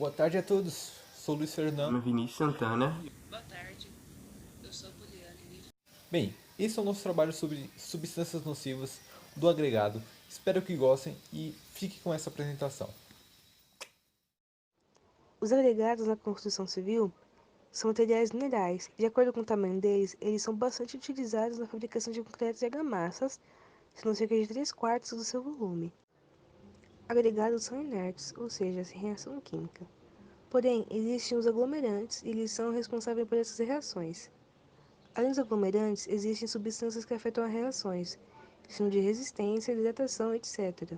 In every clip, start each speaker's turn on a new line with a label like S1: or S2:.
S1: Boa tarde a todos. Sou Luiz Fernando.
S2: Meu Vinícius Santana.
S3: Boa tarde, eu sou a Poliane.
S1: Bem, esse é o nosso trabalho sobre substâncias nocivas do agregado. Espero que gostem e fique com essa apresentação.
S4: Os agregados na construção civil são materiais minerais e, de acordo com o tamanho deles, eles são bastante utilizados na fabricação de concretos e argamassas, sendo cerca de 3/4 do seu volume. Agregados são inertes, ou seja, sem reação química. Porém, existem os aglomerantes e eles são responsáveis por essas reações. Além dos aglomerantes, existem substâncias que afetam as reações, sendo de resistência, hidratação, etc.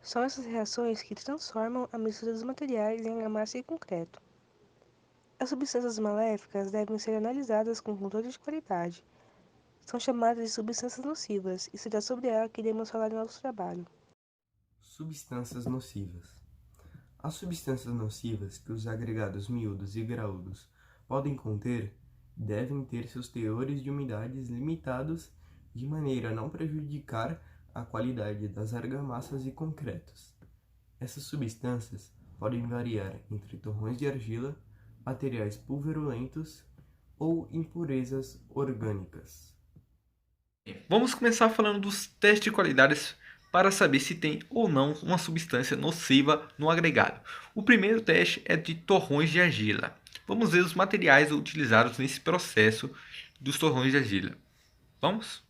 S4: São essas reações que transformam a mistura dos materiais em argamassa e concreto. As substâncias maléficas devem ser analisadas com controle de qualidade. São chamadas de substâncias nocivas e será sobre ela que iremos falar no nosso trabalho.
S2: Substâncias nocivas. As substâncias nocivas que os agregados miúdos e graúdos podem conter devem ter seus teores de umidades limitados de maneira a não prejudicar a qualidade das argamassas e concretos. Essas substâncias podem variar entre torrões de argila, materiais pulverulentos ou impurezas orgânicas.
S1: Vamos começar falando dos testes de qualidades para saber se tem ou não uma substância nociva no agregado. O primeiro teste é de torrões de argila. Vamos ver os materiais utilizados nesse processo dos torrões de argila. Vamos?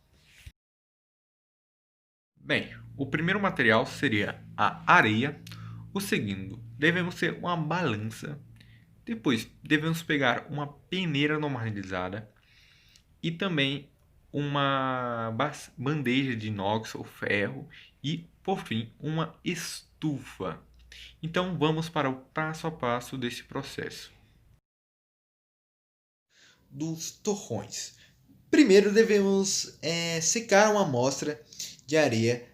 S1: Bem, o primeiro material seria a areia. O segundo, devemos ter uma balança. Depois, devemos pegar uma peneira normalizada e também uma bandeja de inox ou ferro e, por fim, uma estufa. Então, vamos para o passo a passo desse processo. Dos torrões. Primeiro devemos secar uma amostra de areia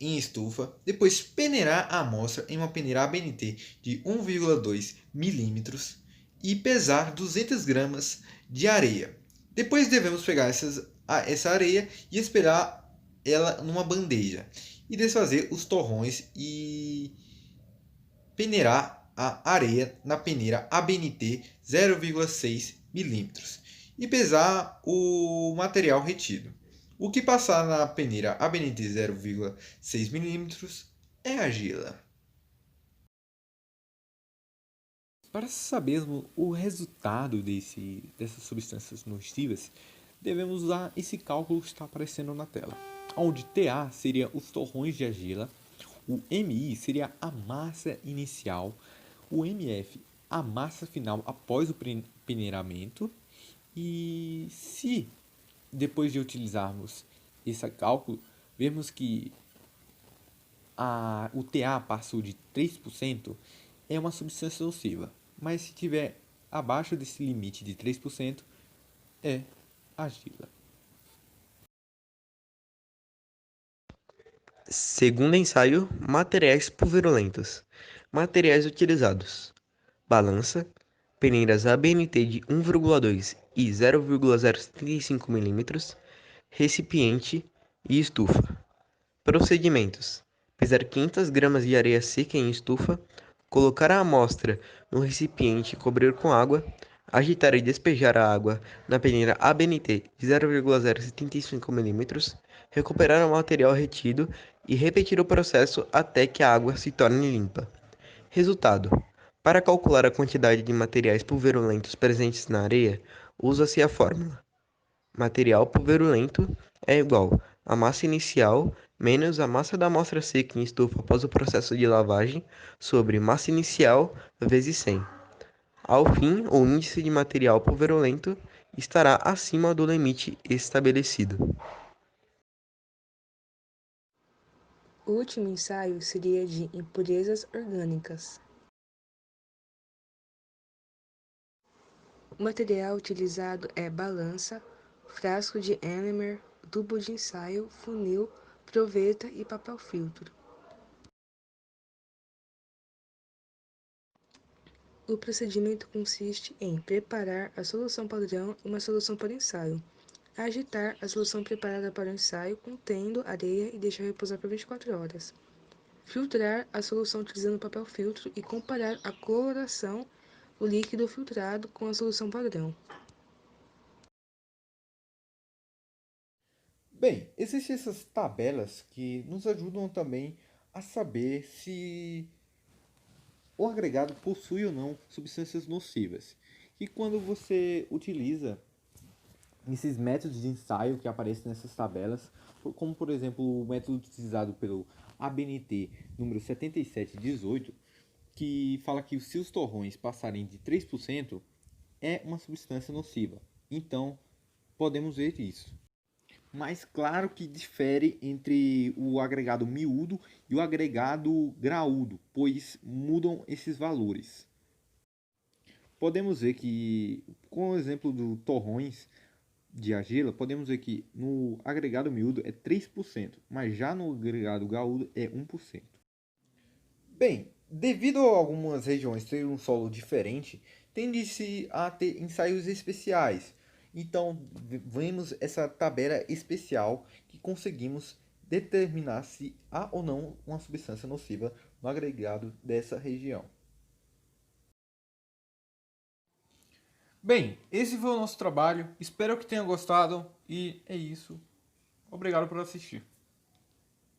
S1: em estufa, depois peneirar a amostra em uma peneira ABNT de 1,2 milímetros e pesar 200 gramas de areia. Depois devemos pegar essa areia e espelhar ela numa bandeja e desfazer os torrões e peneirar a areia na peneira ABNT 0,6 milímetros e pesar o material retido. O que passar na peneira ABNT 0,6 milímetros é argila. Para sabermos o resultado dessas substâncias nocivas, devemos usar esse cálculo que está aparecendo na tela, onde TA seria os torrões de argila, o MI seria a massa inicial, o MF a massa final após o peneiramento, e se depois de utilizarmos esse cálculo, vemos que o TA passou de 3%, é uma substância nociva. Mas se tiver abaixo desse limite de 3%, é argila.
S2: Segundo ensaio, materiais pulverulentos. Materiais utilizados: balança, peneiras ABNT de 1,2 e 0,075 milímetros, recipiente e estufa. Procedimentos: pesar 500 gramas de areia seca em estufa, colocar a amostra no recipiente e cobrir com água, agitar e despejar a água na peneira ABNT de 0,075 milímetros, recuperar o material retido e repetir o processo até que a água se torne limpa. Resultado: para calcular a quantidade de materiais pulverulentos presentes na areia, usa-se a fórmula: material pulverulento é igual a massa inicial menos a massa da amostra seca em estufa após o processo de lavagem sobre massa inicial vezes 100. Ao fim, o índice de material pulverulento estará acima do limite estabelecido.
S4: O último ensaio seria de impurezas orgânicas. O material utilizado é balança, frasco de Elmer, tubo de ensaio, funil, proveta e papel filtro. O procedimento consiste em preparar a solução padrão e uma solução para o ensaio. Agitar a solução preparada para o ensaio contendo areia e deixar repousar por 24 horas. Filtrar a solução utilizando papel filtro e comparar a coloração do líquido filtrado com a solução padrão.
S1: Bem, existem essas tabelas que nos ajudam também a saber se o agregado possui ou não substâncias nocivas. E quando você utiliza esses métodos de ensaio que aparecem nessas tabelas, como por exemplo o método utilizado pelo ABNT número 7718, que fala que se os torrões passarem de 3%, é uma substância nociva. Então, podemos ver isso. Mas claro que difere entre o agregado miúdo e o agregado graúdo, pois mudam esses valores. Podemos ver que, com o exemplo do torrões de argila, podemos ver que no agregado miúdo é 3%, mas já no agregado graúdo é 1%. Bem, devido a algumas regiões terem um solo diferente, tende-se a ter ensaios especiais. Então, vemos essa tabela especial que conseguimos determinar se há ou não uma substância nociva no agregado dessa região. Bem, esse foi o nosso trabalho. Espero que tenha gostado e é isso. Obrigado por assistir.